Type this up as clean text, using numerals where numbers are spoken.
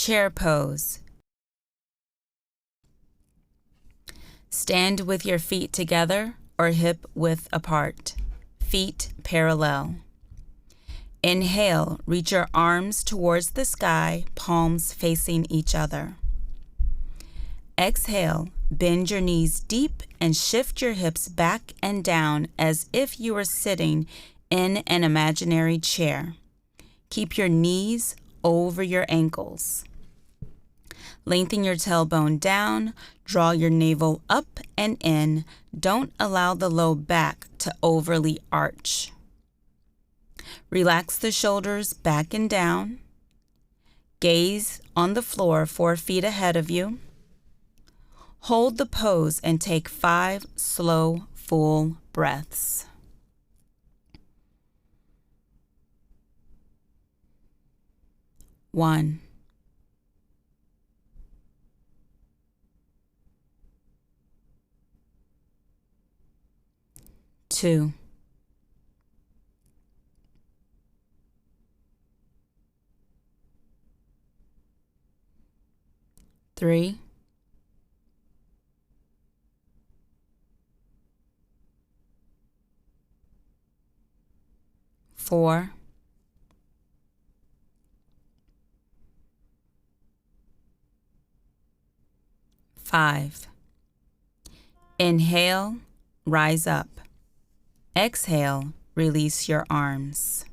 Chair pose. Stand with your feet together or hip width apart, feet parallel. Inhale, reach your arms towards the sky, palms facing each other. Exhale, bend your knees deep and shift your hips back and down as if you were sitting in an imaginary chair. Keep your knees over your ankles. Lengthen your tailbone down, draw your navel up and in. Don't allow the low back to overly arch. Relax the shoulders back and down. Gaze on the floor 4 feet ahead of you. Hold the pose and take 5 slow, full breaths. 1, 2, 3, 4, 5. Inhale, rise up. Exhale, release your arms.